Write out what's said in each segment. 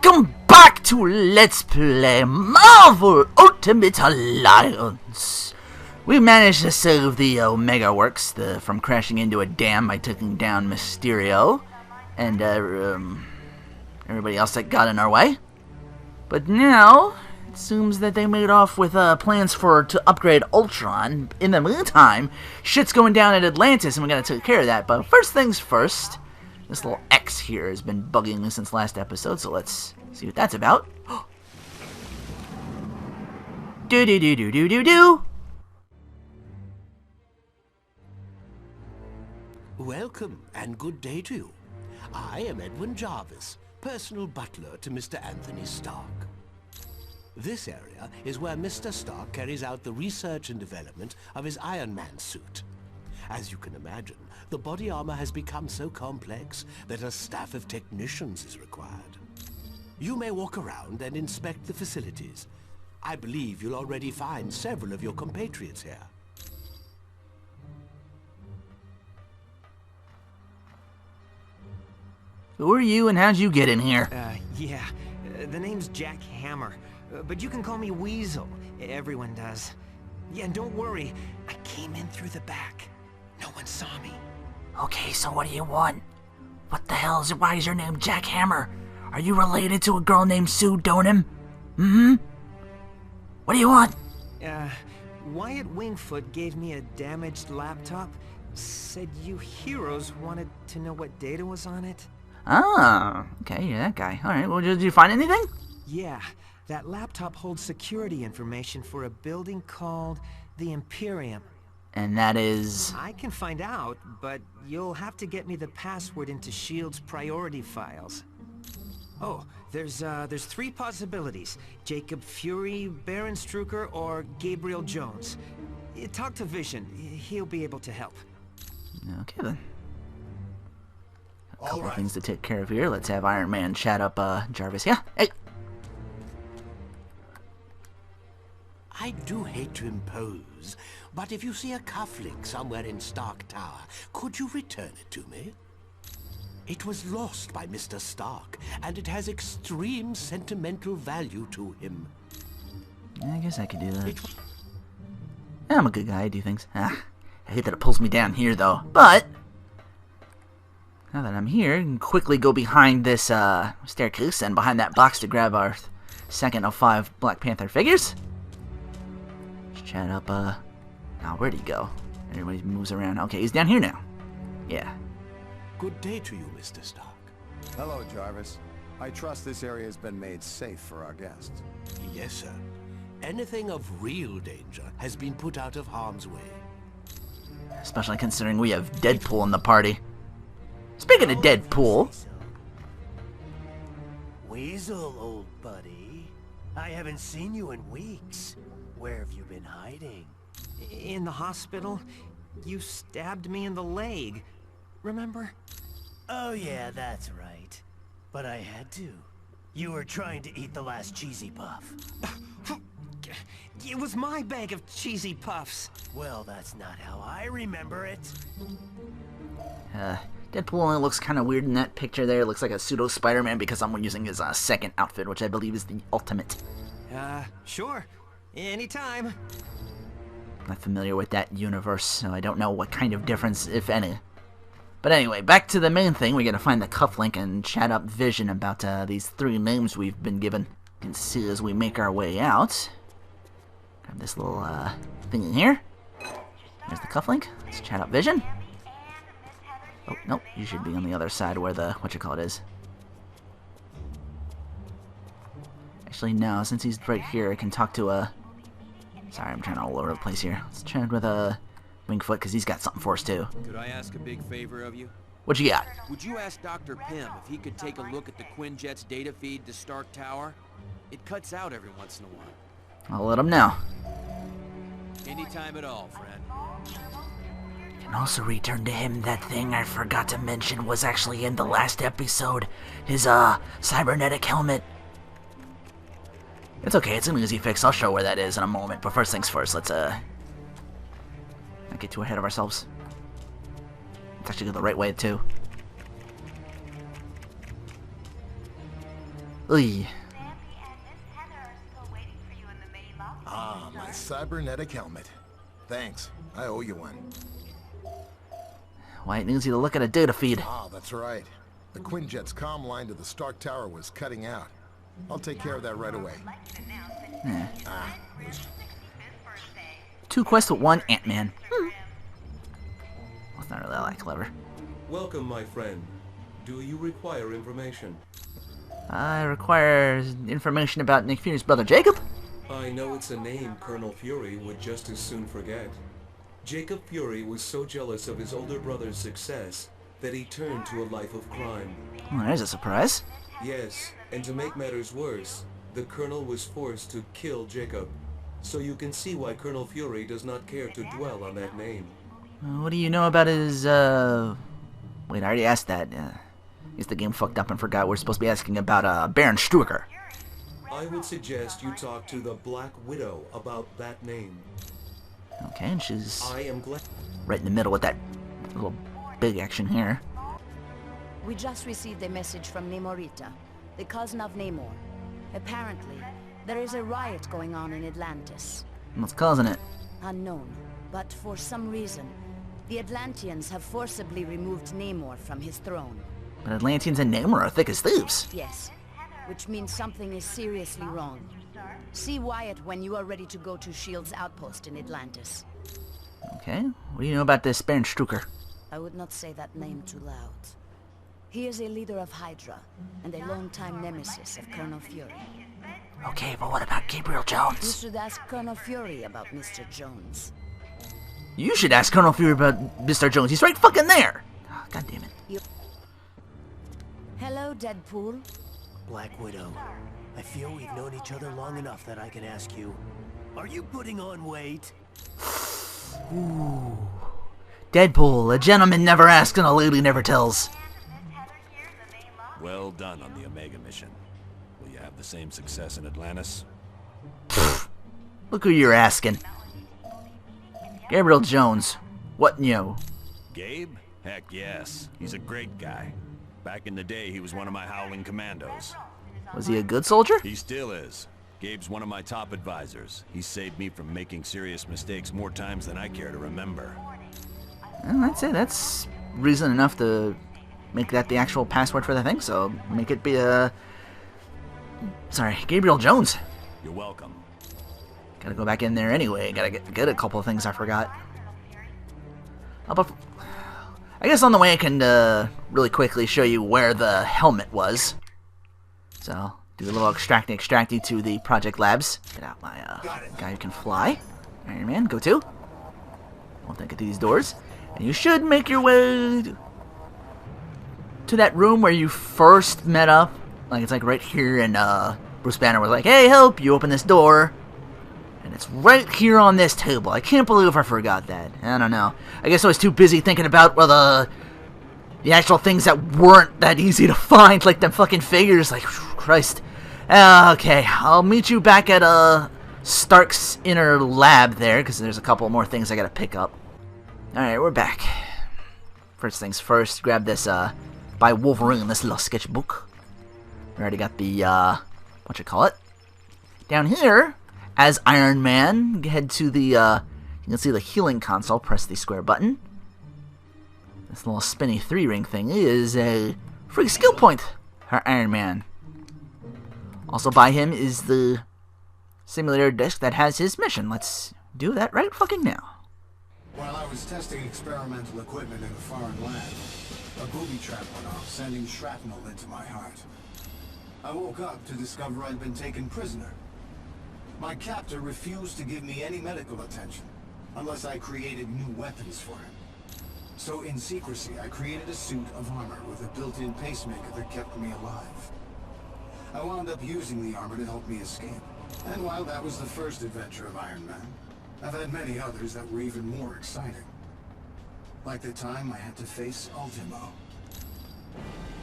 Welcome back to Let's Play Marvel Ultimate Alliance. We managed to save the Omega Works from crashing into a dam by taking down Mysterio and everybody else that got in our way. But now it seems that they made off with plans to upgrade Ultron. In the meantime, shit's going down at Atlantis, and we gotta take care of that. But first things first. This little X here has been bugging me since last episode, so let's see what that's about. Do-do-do-do-do-do-do! Welcome, and good day to you. I am Edwin Jarvis, personal butler to Mr. Anthony Stark. This area is where Mr. Stark carries out the research and development of his Iron Man suit. As you can imagine, the body armor has become so complex that a staff of technicians is required. You may walk around and inspect the facilities. I believe you'll already find several of your compatriots here. Who are you and how'd you get in here? The name's Jack Hammer, but you can call me Weasel. Everyone does. Yeah, and don't worry, I came in through the back. No one saw me. Okay, so what do you want? What the hell is it? Why is your name Jack Hammer? Are you related to a girl named Sue Donham? What do you want? Wyatt Wingfoot gave me a damaged laptop. Said you heroes wanted to know what data was on it. Ah, okay, yeah, that guy. Alright, well, did you find anything? Yeah, that laptop holds security information for a building called the Imperium. And that is... I can find out, but you'll have to get me the password into S.H.I.E.L.D.'s priority files. Oh, there's three possibilities. Jacob Fury, Baron Strucker, or Gabriel Jones. Talk to Vision. He'll be able to help. Okay, then. A couple of things to take care of here. Let's have Iron Man chat up, Jarvis. Yeah? Hey! I do hate to impose, but if you see a cufflink somewhere in Stark Tower, could you return it to me? It was lost by Mr. Stark, and it has extreme sentimental value to him. Yeah, I guess I could do that. Yeah, I'm a good guy, I do things. I hate that it pulls me down here, though. But now that I'm here, I can quickly go behind this staircase and behind that box to grab our second of 5 Black Panther figures. Chat up, now where'd he go? Everybody moves around. Okay, he's down here now. Yeah. Good day to you, Mr. Stark. Hello, Jarvis. I trust this area has been made safe for our guests. Yes, sir. Anything of real danger has been put out of harm's way. Especially considering we have Deadpool in the party. Speaking of Deadpool... Weasel, old buddy. I haven't seen you in weeks. Where have you been hiding? In the hospital. You stabbed me in the leg. Remember? Oh yeah, that's right. But I had to. You were trying to eat the last cheesy puff. It was my bag of cheesy puffs. Well, that's not how I remember it. Deadpool only looks kind of weird in that picture there. It looks like a pseudo Spider-Man because someone using his second outfit, which I believe is the Ultimate. Sure. Anytime. I'm not familiar with that universe, so I don't know what kind of difference, if any. But anyway, back to the main thing. We gotta find the cufflink and chat up Vision about these 3 names we've been given. You can see as we make our way out. Grab this little thing in here. There's the cufflink. Let's chat up Vision. Oh, nope, you should be on the other side where the, is. Actually, no, since he's right here, I can talk to Sorry, I'm trying all over the place here. Let's chat with Wingfoot, because he's got something for us, too. Could I ask a big favor of you? What you got? Would you ask Dr. Pym if he could take a look at the Quinjet's data feed to Stark Tower? It cuts out every once in a while. I'll let him know. Anytime at all, friend. You can also return to him that thing I forgot to mention was actually in the last episode. His, cybernetic helmet. It's okay, it's an easy fix. I'll show where that is in a moment. But first things first, let's, not get too ahead of ourselves. Let's actually go the right way, too. Oy. Ah, my cybernetic helmet. Thanks. I owe you one. Why, it needs you to look at a data feed. Ah, that's right. The Quinjet's comm line to the Stark Tower was cutting out. I'll take care of that right away. Two quests with one Ant-Man. That's not really that clever. Welcome, my friend. Do you require information? I require information about Nick Fury's brother Jacob. I know it's a name Colonel Fury would just as soon forget. Jacob Fury was so jealous of his older brother's success that he turned to a life of crime. Well, there's a surprise. Yes, and to make matters worse, the Colonel was forced to kill Jacob. So you can see why Colonel Fury does not care to dwell on that name. What do you know about his, Wait, I already asked that. I guess the game fucked up and forgot we're supposed to be asking about, Baron Strucker. I would suggest you talk to the Black Widow about that name. Okay, and she's I am glad. right in the middle with that little big action here. We just received a message from Nemorita, the cousin of Namor. Apparently, there is a riot going on in Atlantis. What's causing it? Unknown, but for some reason, the Atlanteans have forcibly removed Namor from his throne. But Atlanteans and Namor are thick as thieves. Yes, which means something is seriously wrong. See Wyatt when you are ready to go to S.H.I.E.L.D.'s outpost in Atlantis. Okay, what do you know about this Baron Strucker? I would not say that name too loud. He is a leader of Hydra, and a longtime nemesis of Colonel Fury. Okay, but what about Gabriel You Jones? should ask Colonel Fury about Mr. Jones. You should ask Colonel Fury about Mr. Jones. He's right fucking there. Oh, God damn it. Hello, Deadpool. Black Widow, I feel we've known each other long enough that I can ask you, are you putting on weight? Ooh. Deadpool, a gentleman never asks and a lady never tells. Well done on the Omega mission. Will you have the same success in Atlantis? Look who you're asking. Gabriel Jones. What new? Gabe? Heck yes. He's a great guy. Back in the day, he was one of my Howling Commandos. Was he a good soldier? He still is. Gabe's one of my top advisors. He saved me from making serious mistakes more times than I care to remember. Well, I'd say that's reason enough to make that the actual password for the thing, so make it be sorry, Gabriel Jones. You're welcome. Gotta go back in there anyway. Gotta get a couple of things I forgot. But I guess on the way I can really quickly show you where the helmet was. So, do a little extracty to the project labs. Get out my guy who can fly. Iron Man, go to. Won't take it to these doors. And you should make your way to that room where you first met up. Like, it's like right here, and Bruce Banner was like, hey, help, you open this door. And it's right here on this table. I can't believe I forgot that. I don't know. I guess I was too busy thinking about, well, the actual things that weren't that easy to find, like them fucking figures. Like, Christ. Okay, I'll meet you back at Stark's inner lab there, because there's a couple more things I gotta pick up. Alright, we're back. First things first, grab this by Wolverine, this little sketchbook. We already got the whatchamacallit. Down here, as Iron Man, head to the you can see the healing console, press the square button. This little spinny 3-ring thing is a free skill point for Iron Man. Also by him is the simulator disc that has his mission. Let's do that right fucking now. While I was testing experimental equipment in a foreign land, a booby trap went off, sending shrapnel into my heart. I woke up to discover I'd been taken prisoner. My captor refused to give me any medical attention, unless I created new weapons for him. So in secrecy, I created a suit of armor with a built-in pacemaker that kept me alive. I wound up using the armor to help me escape. And while that was the first adventure of Iron Man, I've had many others that were even more exciting. Like the time I had to face Ultimo.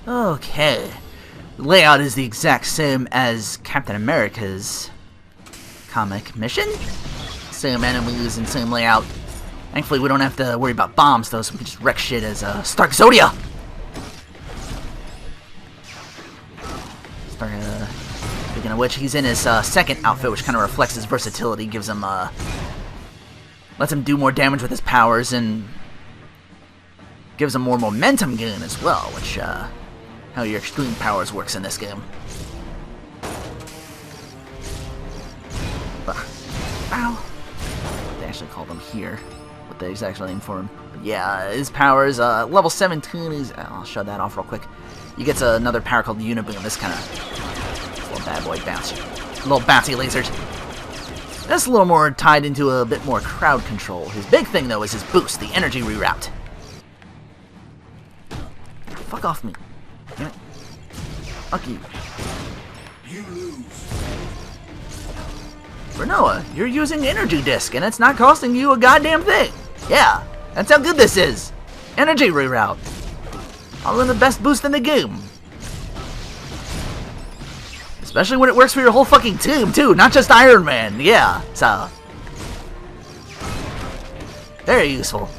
Okay. The layout is the exact same as Captain America's comic mission. Same enemies and same layout. Thankfully, we don't have to worry about bombs, though, so we can just wreck shit as Starkzodia. Speaking of which, he's in his second outfit, which kind of reflects his versatility, gives him, lets him do more damage with his powers, and gives him more momentum gain as well, which, how your extreme powers works in this game. Ow! They actually call them here, what the exact name for him. But yeah, his powers, level 17, I'll show that off real quick. He gets another power called Uniboom, this kind of little bad boy bouncy. Little bouncy lasers. That's a little more tied into a bit more crowd control. His big thing, though, is his boost, the energy reroute. Fuck off me. Damn it. Fuck you. You lose. Renoa, you're using energy disc, and it's not costing you a goddamn thing. Yeah, that's how good this is. Energy reroute. All in the best boost in the game. Especially when it works for your whole fucking team, too, not just Iron Man. Yeah, so very useful.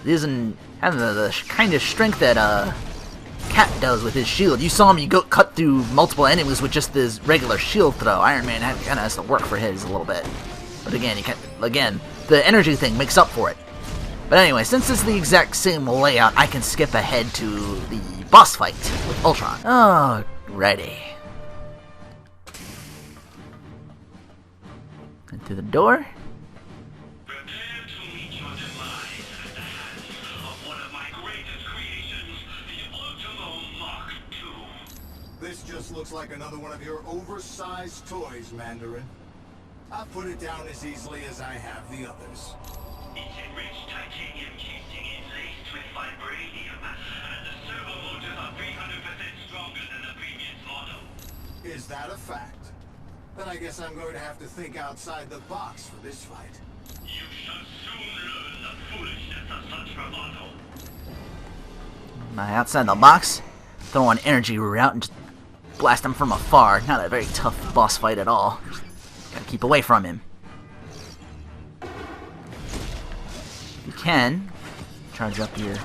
Using having the kind of strength that Cap does with his shield. You saw him, you go cut through multiple enemies with just this regular shield throw. Iron Man kind of has to work for his a little bit. But again, the energy thing makes up for it. But anyway, since it's the exact same layout, I can skip ahead to the boss fight with Ultron. Alrighty. And through the door. This just looks like another one of your oversized toys, Mandarin. I'll put it down as easily as I have the others. Its enriched titanium casing is laced with vibranium, and the servo motors are 300% stronger than the previous model. Is that a fact? Then I guess I'm going to have to think outside the box for this fight. You shall soon learn the foolishness of such bravado. Outside the box, throw an energy reroute and just blast him from afar. Not a very tough boss fight at all. Gotta keep away from him. You can charge up your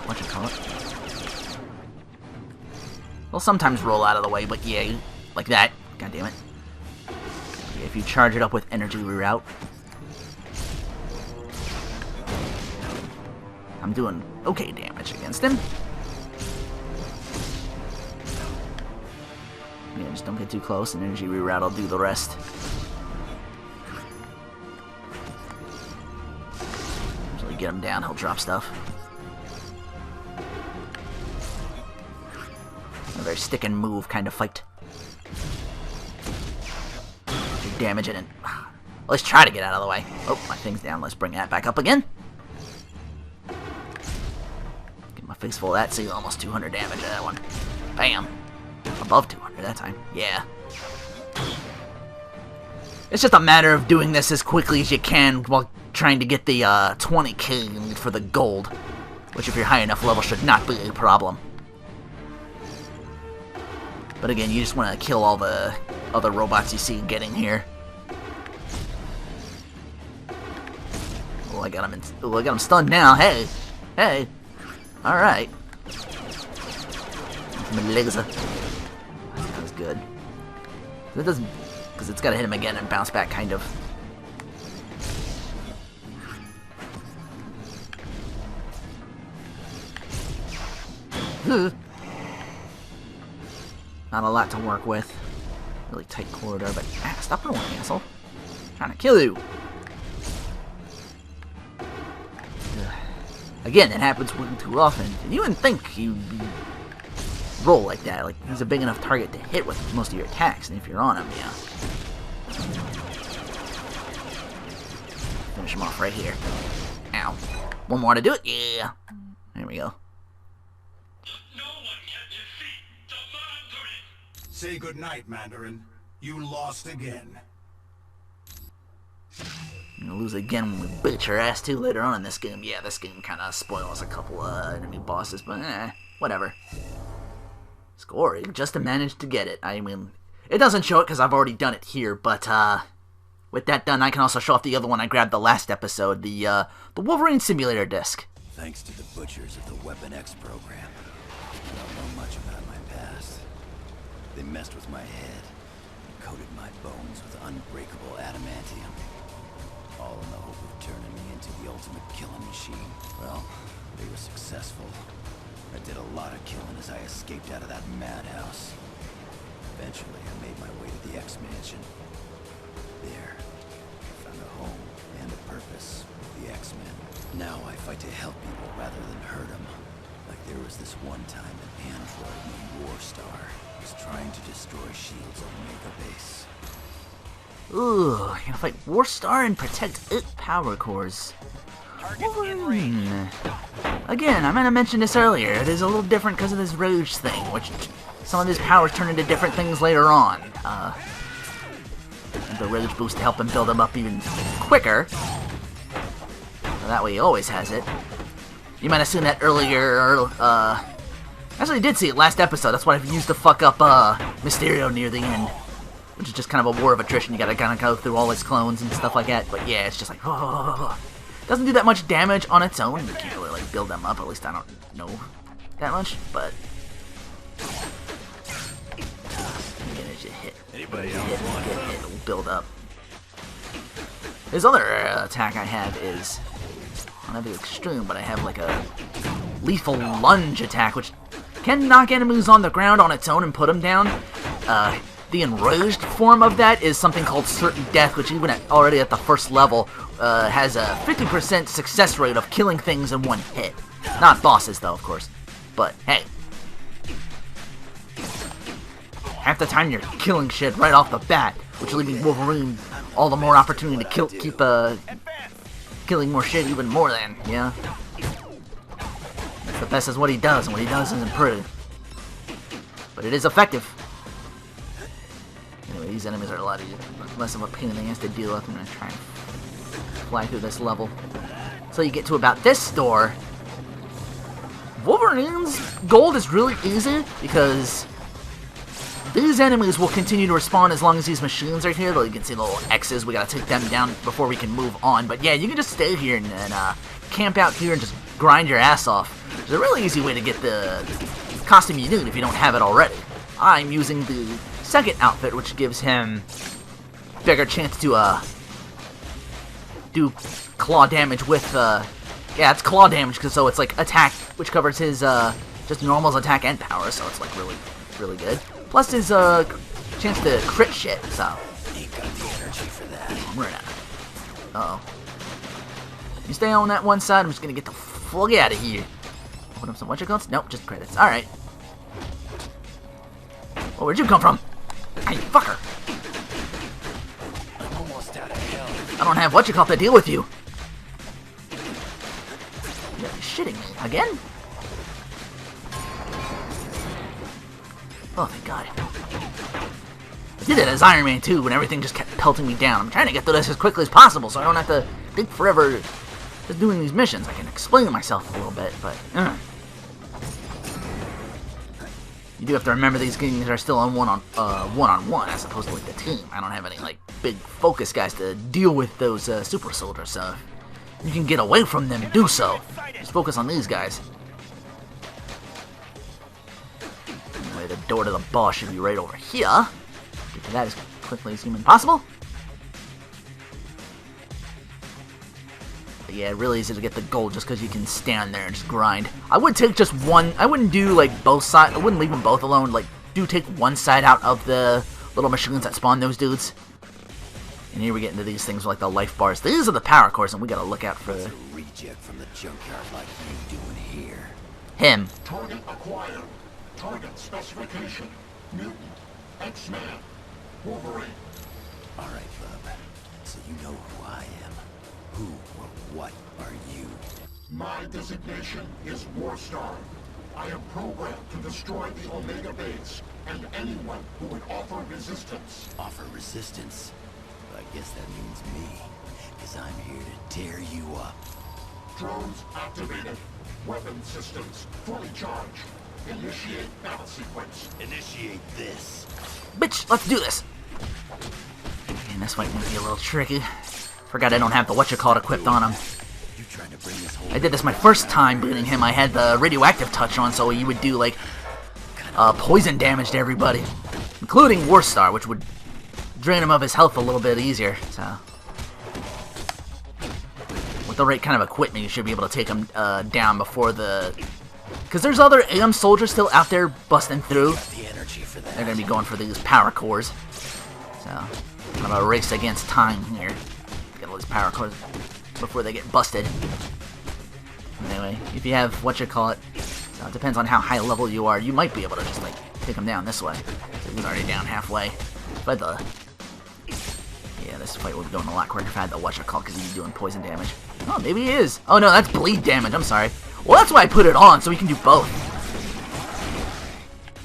Well, sometimes roll out of the way, but yeah, like that. God damn it. Yeah, if you charge it up with energy reroute, I'm doing okay damage against him. Yeah, just don't get too close, and energy reroute will do the rest. Usually get him down, he'll drop stuff. A very stick and move kind of fight. Do damage in it. Let's try to get out of the way. Oh, my thing's down. Let's bring that back up again. Get my face full of that, see almost 200 damage of that one. Bam. Above 200 that time. Yeah. It's just a matter of doing this as quickly as you can while trying to get the 20k you need for the gold. Which, if you're high enough level, should not be a problem. But again, you just want to kill all the other robots you see getting here. Oh, I got him stunned now. Hey! Hey! Alright. My legs are... That was good. It doesn't... Because it's got to hit him again and bounce back, kind of. Not a lot to work with. Really tight corridor, but... stop rolling, asshole. I'm trying to kill you. Again, it happens way too often. And you wouldn't think he'd roll like that. Like, he's a big enough target to hit with most of your attacks, and if you're on him, yeah. Finish him off right here. Ow. One more to do it. Yeah. There we go. Say goodnight, Mandarin. You lost again. You're gonna lose again when we beat your ass too later on in this game. Yeah, this game kind of spoils a couple enemy bosses, but whatever. Scoring, just to manage to get it. I mean, it doesn't show it because I've already done it here, but with that done, I can also show off the other one I grabbed the last episode, the Wolverine Simulator disc. Thanks to the butchers of the Weapon X program, I don't know much about my past. they messed with my head and coated my bones with unbreakable adamantium. All in the hope of turning me into the ultimate killing machine. Well, they were successful. I did a lot of killing as I escaped out of that madhouse. Eventually, I made my way to the X-Mansion. There, I found a home and a purpose with the X-Men. Now I fight to help people rather than hurt them. Like there was this one time an android named Warstar was trying to destroy S.H.I.E.L.D.'s Omega base. Ooh, I gotta fight Warstar and protect its power cores. Again, I meant to mention this earlier. It is a little different because of this Rogue thing, which some of his powers turn into different things later on. The Rogue boost to help him build him up even quicker. So that way he always has it. You might have seen that earlier, actually I did see it last episode. That's what I've used to fuck up Mysterio near the end. Which is just kind of a war of attrition. You gotta kind of go through all his clones and stuff like that. But yeah, it's just like, doesn't do that much damage on its own. You can't really like build them up. At least I don't know that much. But again, as you hit, it'll build up. His other attack I have is, I don't have the extreme, but I have like a lethal lunge attack, which can knock enemies on the ground on its own and put them down. The enraged form of that is something called Certain Death, which even already at the first level has a 50% success rate of killing things in one hit. Not bosses, though, of course. But, hey. Half the time you're killing shit right off the bat, which leaving Wolverine all the more opportunity to keep killing more shit even more than, yeah. That's the best is what he does, and what he does isn't pretty. But it is effective. Anyway, these enemies are a lot less of a pain in the ass to deal with. I'm going to try and fly through this level. So you get to about this door. Wolverine's gold is really easy because these enemies will continue to respawn as long as these machines are here. Though you can see the little X's. We got to take them down before we can move on. But yeah, you can just stay here and camp out here and just grind your ass off. It's a really easy way to get the costume you need if you don't have it already. I'm using the second outfit, which gives him bigger chance to do claw damage with yeah, it's claw damage, because so it's like attack, which covers his just normal's attack and power, so it's like really good. Plus his chance to crit shit, so Ain't got the energy for that. we're not. Uh-oh. You stay on that one side, I'm just gonna get the fuck out of here. Open up some whatchamacallits? Nope, just credits. Alright. Oh, where'd you come from? Hey, fucker! I'm almost out of hell. I don't have whatchamacallit to deal with you. You're shitting me. Again? Oh, thank God. I did it as Iron Man 2 when everything just kept pelting me down. I'm trying to get through this as quickly as possible so I don't have to think forever just doing these missions. I can explain myself a little bit, but you do have to remember these games are still on one-on-one as opposed to like the team. I don't have any like big focus guys to deal with those super soldiers, so you can get away from them, do so. Just focus on these guys. Anyway, the door to the boss should be right over here. Get to that as quickly as humanly possible. But yeah, really easy to get the gold just because you can stand there and just grind. I would take just one. I wouldn't do like both sides. I wouldn't leave them both alone. Like, do take one side out of the little machines that spawn those dudes. And here we get into these things like the life bars. These are the power cores, and we gotta look out for What's a reject from the junkyard like you doing here? him. Target acquired. Target specification. Mutant. X-Man. Wolverine. Alright, bub. So you know who I am. Who or what are you? My designation is Warstar. I am programmed to destroy the Omega base and anyone who would offer resistance. Offer resistance? I guess that means me, because I'm here to tear you up. Drones activated. Weapon systems fully charged. Initiate battle sequence. Initiate this. Bitch, let's do this. And this might be a little tricky. Forgot I don't have the whatchamacallit equipped on him. You trying to bring this whole I did this my first time beating him. I had the radioactive touch on, so he would do like poison damage to everybody. including Warstar, which would drain him of his health a little bit easier. So, with the right kind of equipment, you should be able to take him down before the... Because there's other AM soldiers still out there busting through. They're going to be going for these power cores. So, kind of a race against time here. Get all these power cores before they get busted. Anyway, if you have, so it depends on how high level you are, you might be able to just, like, take him down this way. So he's already down halfway. But yeah, this fight would be going a lot quicker if I had the whatchamacallit, because he's doing poison damage. Oh, maybe he is. Oh, no, that's bleed damage. I'm sorry. Well, that's why I put it on, so we can do both.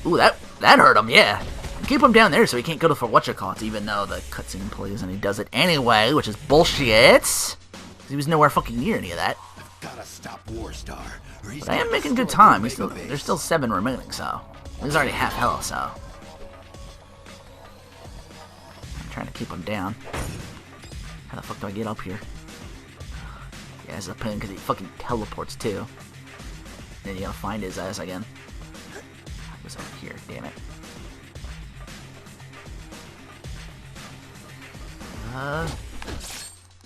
Ooh, that hurt him, yeah. Keep him down there so he can't go for whatchamacallit, even though the cutscene plays and he does it anyway, which is bullshit. He was nowhere fucking near any of that. Gotta stop Warstar, or he's But I am making good time. There's still 7 remaining, so he's already half health. So I'm trying to keep him down. How the fuck do I get up here? Yeah, it's a pain because he fucking teleports too. Then you gotta find his ass again. He was over here. Damn it.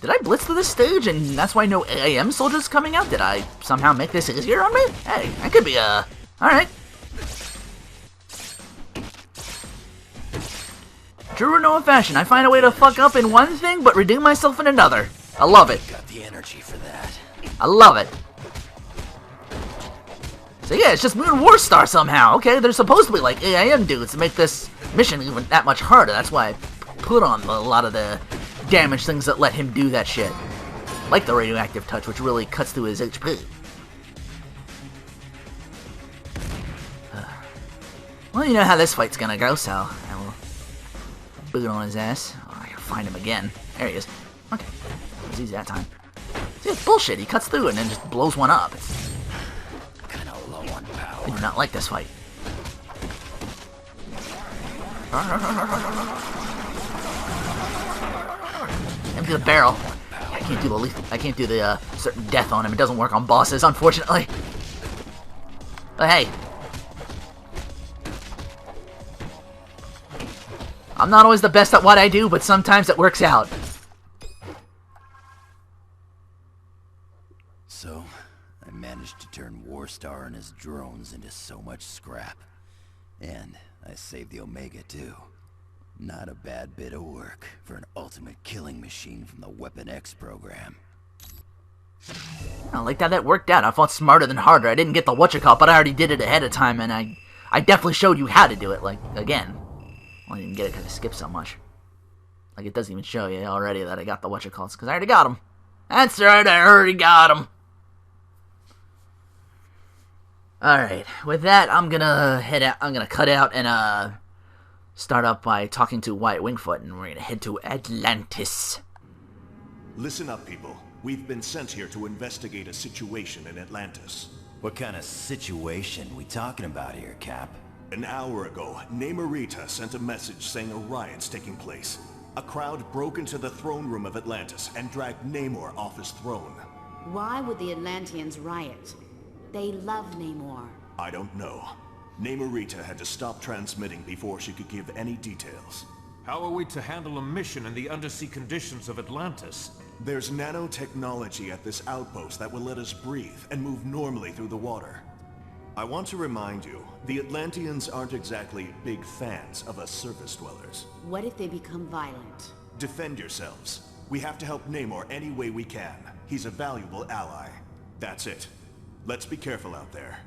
Did I blitz to this stage and that's why no AM soldiers coming out? Did I somehow make this easier on me? Hey, that could be, alright. True or no fashion, I find a way to fuck up in one thing, but redeem myself in another. I love it. Got the energy for that. I love it. So yeah, it's just Moon Warstar somehow. Okay, there's supposed to be like AIM dudes to make this mission even that much harder. That's why I put on a lot of the damage things that let him do that shit. Like the radioactive touch, which really cuts through his HP. Well, you know how this fight's gonna go, so I will boot on his ass. Oh, I gotta find him again. There he is. Okay, it was easy that time. See, it's bullshit. He cuts through and then just blows one up. It's kinda low on power. I do not like this fight. Empty the barrel. I can't do the lethal. I can't do the certain death on him. It doesn't work on bosses, unfortunately. But hey, I'm not always the best at what I do, but sometimes it works out. So, I managed to turn Warstar and his drones into so much scrap. And I saved the Omega too. Not a bad bit of work for an ultimate killing machine from the Weapon X program. I like how that worked out. I fought smarter than harder. I didn't get the whatchamacallit, but I already did it ahead of time, and I definitely showed you how to do it, like, again. Well, I didn't get it because I skipped so much. Like, it doesn't even show you already that I got the whatchamacallits, because I already got them. That's right, I already got them. Alright, with that, I'm gonna head out. I'm gonna cut out and, start up by talking to Wyatt Wingfoot, and we're gonna head to Atlantis. Listen up, people. We've been sent here to investigate a situation in Atlantis. What kind of situation we talking about here, Cap? An hour ago, Namorita sent a message saying a riot's taking place. A crowd broke into the throne room of Atlantis and dragged Namor off his throne. Why would the Atlanteans riot? They love Namor. I don't know. Namorita had to stop transmitting before she could give any details. How are we to handle a mission in the undersea conditions of Atlantis? There's nanotechnology at this outpost that will let us breathe and move normally through the water. I want to remind you, the Atlanteans aren't exactly big fans of us surface dwellers. What if they become violent? Defend yourselves. We have to help Namor any way we can. He's a valuable ally. That's it. Let's be careful out there.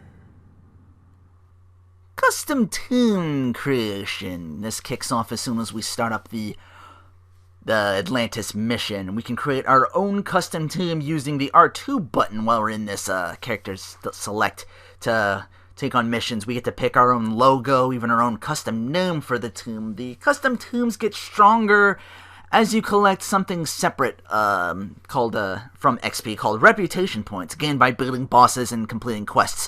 Custom tomb creation. This kicks off as soon as we start up the Atlantis mission. We can create our own custom tomb using the R2 button while we're in this character select to take on missions. We get to pick our own logo, even our own custom name for the tomb. The custom tombs get stronger as you collect something separate called from XP called reputation points, gained by building bosses and completing quests.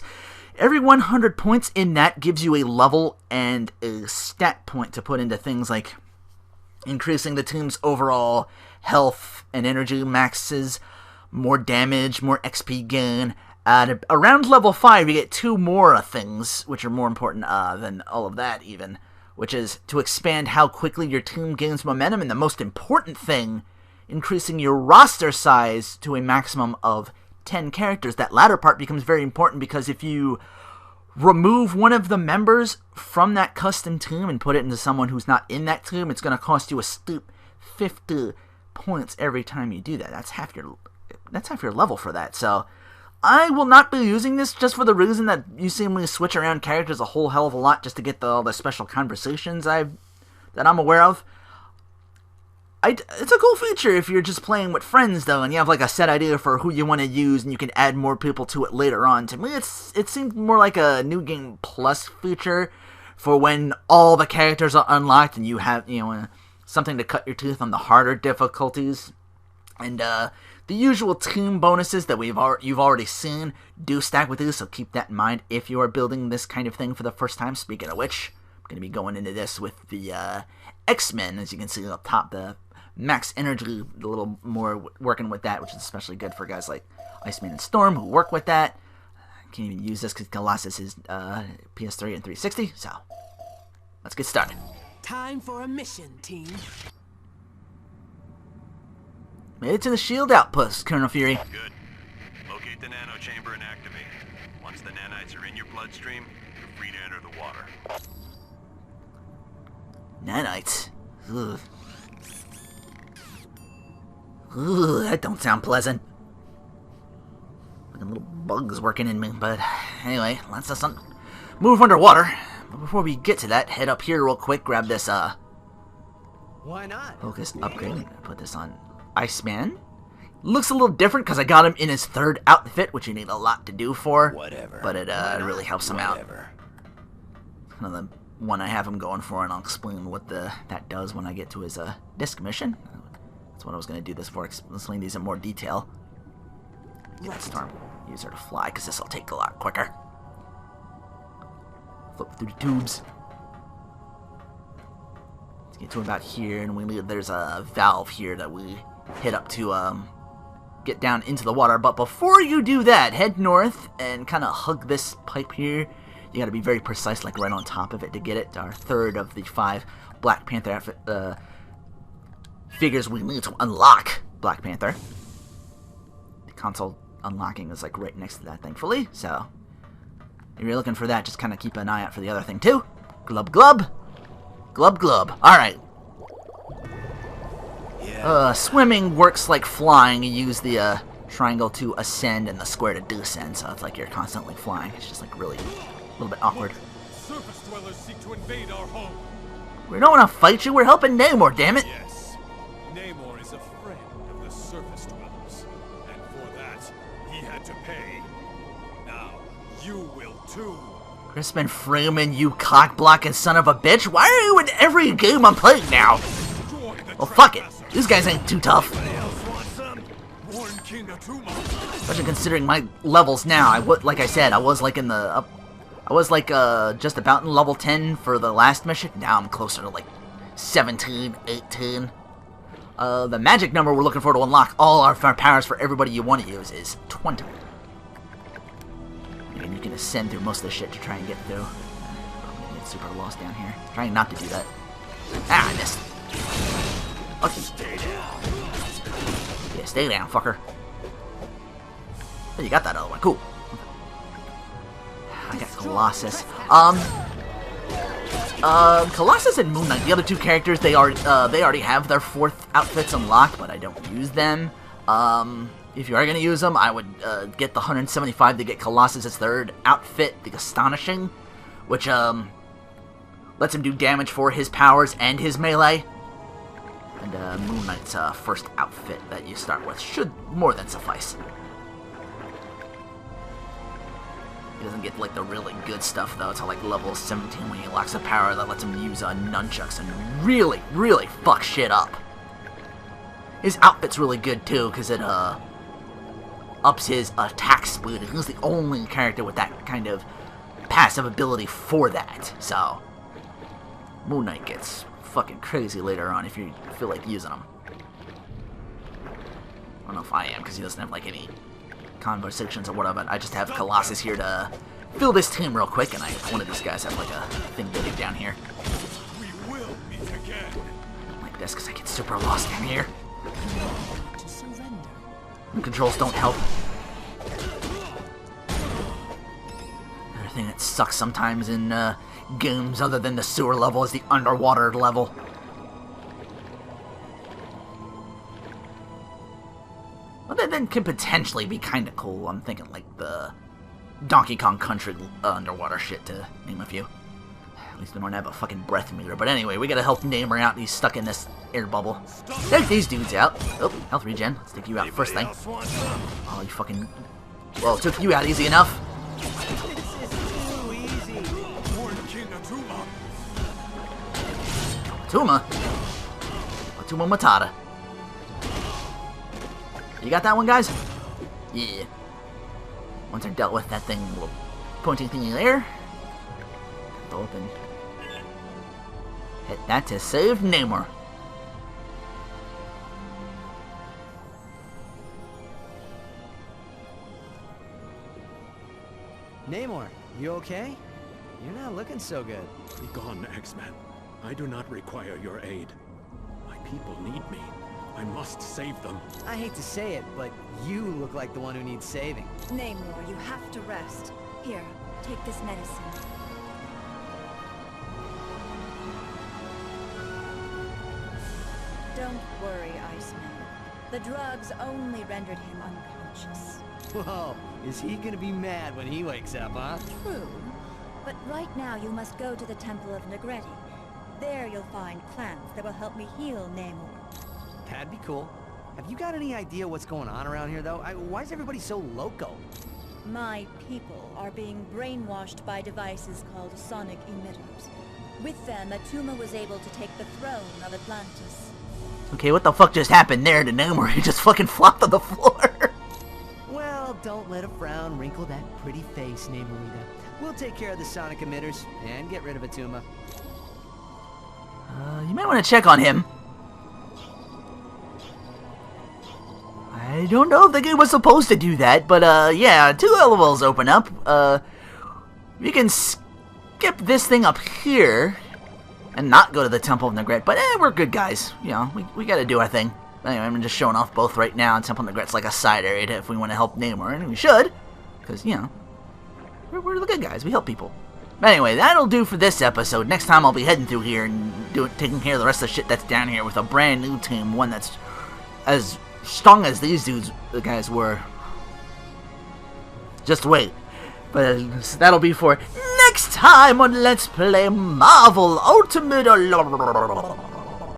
Every 100 points in that gives you a level and a stat point to put into things like increasing the tomb's overall health and energy maxes, more damage, more XP gain. At around level 5, you get 2 more things, which are more important than all of that even. which is to expand how quickly your team gains momentum, and the most important thing, increasing your roster size to a maximum of 10 characters. That latter part becomes very important because if you remove one of the members from that custom team and put it into someone who's not in that team, it's going to cost you a steep 50 points every time you do that. That's half your level for that. So I will not be using this just for the reason that you see me switch around characters a whole hell of a lot just to get all the special conversations that I'm aware of. It's a cool feature if you're just playing with friends, though, and you have like a set idea for who you want to use, and you can add more people to it later on. To me, it seems more like a New Game Plus feature for when all the characters are unlocked and you have something to cut your teeth on the harder difficulties. And the usual team bonuses that you've already seen do stack with this, so keep that in mind if you are building this kind of thing for the first time. Speaking of which, I'm going to be going into this with the X-Men, as you can see up top, the max energy, a little more working with that, which is especially good for guys like Iceman and Storm who work with that. I can't even use this because Colossus is PS3 and 360, so let's get started. Time for a mission, team. Made it to the shield outpost, Colonel Fury. Good. Locate the nano chamber and activate it. Once the nanites are in your bloodstream, you're free to enter the water. Nanites? Ugh. Ooh, that don't sound pleasant. Like little bugs working in me, but anyway, let's just move underwater. But before we get to that, head up here real quick, grab this Why not? focus upgrade, put this on Iceman. Looks a little different because I got him in his third outfit, which you need a lot to do for. Whatever. But it really helps him out. Kind of the one I have him going for, and I'll explain what that does when I get to his disc mission. That's what I was going to do this for, explain these in more detail. Get that storm user to fly, because this will take a lot quicker. Flip through the tubes. Let's get to about here, and there's a valve here that we hit up to get down into the water. But before you do that, head north and kind of hug this pipe here. You got to be very precise, like right on top of it to get it. Our third of the 5 Black Panther outfit, figures we need to unlock Black Panther. The console unlocking is like right next to that, thankfully. So if you're looking for that, just kind of keep an eye out for the other thing too. Glub glub, glub glub. All right. Yeah. Swimming works like flying. You use the triangle to ascend and the square to descend. So it's like you're constantly flying. It's just like really a little bit awkward. Surface dwellers seek to invade our home. We don't want to fight you. We're helping Namor. Damn it. Yes. Namor is a friend of the surface dwellers, and for that, he had to pay. Now, you will too. Crispin Freeman, you cock-blocking son of a bitch. Why are you in every game I'm playing now? Well, fuck it. These guys ain't too tough. Especially considering my levels now. Like I said, I was like in the just about in level 10 for the last mission. Now I'm closer to like 17, 18. The magic number we're looking for to unlock all our powers for everybody you want to use is 20. And you can ascend through most of the shit to try and get through. Probably get super lost down here. Trying not to do that. Ah, I missed. Okay. Stay down. Yeah, stay down, fucker. Oh, you got that other one. Cool. I got Colossus. Colossus and Moon Knight, the other two characters, they already have their 4th outfits unlocked, but I don't use them. If you are going to use them, I would get the 175 to get Colossus' 3rd outfit, the Astonishing, which lets him do damage for his powers and his melee. And Moon Knight's 1st outfit that you start with should more than suffice. He doesn't get like the really good stuff though until like level 17 when he unlocks a power that lets him use nunchucks and really, really fuck shit up. His outfit's really good too because it ups his attack speed. He's the only character with that kind of passive ability for that. So Moon Knight gets fucking crazy later on if you feel like using him. I don't know if I am because he doesn't have like any conversations or whatever. I just have Colossus here to fill this team real quick, and one of these guys have like a thing to do down here. guess because I get super lost in here. To surrender. The controls don't help. Another thing that sucks sometimes in games other than the sewer level is the underwater level. Well, that then could potentially be kind of cool. I'm thinking like the Donkey Kong Country underwater shit, to name a few. At least we don't have a fucking breath meter. But anyway, we gotta help Namor out. He's stuck in this air bubble. Take these dudes out. Oh, health regen. Let's take you out first thing. Oh, you fucking... Well, took you out easy enough. This is too easy. Atuma? Atuma Matata. You got that one, guys? Yeah. Once they're dealt with, that thing will... Pointing thingy there. Open. Hit that to save Namor. Namor, you okay? You're not looking so good. Be gone, X-Men. I do not require your aid. My people need me. I must save them. I hate to say it, but you look like the one who needs saving. Namor, you have to rest. Here, take this medicine. Don't worry, Iceman. The drugs only rendered him unconscious. Whoa, is he gonna be mad when he wakes up, huh? True. But right now you must go to the Temple of Negretti. There you'll find plants that will help me heal Namor. That'd be cool. Have you got any idea what's going on around here, though? Why is everybody so loco? My people are being brainwashed by devices called sonic emitters. With them, Atuma was able to take the throne of Atlantis. Okay, what the fuck just happened there to Namor? He just fucking flopped on the floor. Well, don't let a frown wrinkle that pretty face, Namorita. We'll take care of the sonic emitters and get rid of Atuma. You might want to check on him. I don't know if the game was supposed to do that, but yeah, 2 levels open up. We can skip this thing up here and not go to the Temple of Negret, but we're good guys. You know, we gotta do our thing. Anyway, I'm just showing off both right now. Temple of Negret's like a side area if we want to help Namor, and we should, because, you know, we're the good guys. We help people. But anyway, that'll do for this episode. Next time I'll be heading through here and taking care of the rest of the shit that's down here with a brand new team, one that's as strong as these the guys were. Just wait. But that'll be for next time on Let's Play Marvel Ultimate.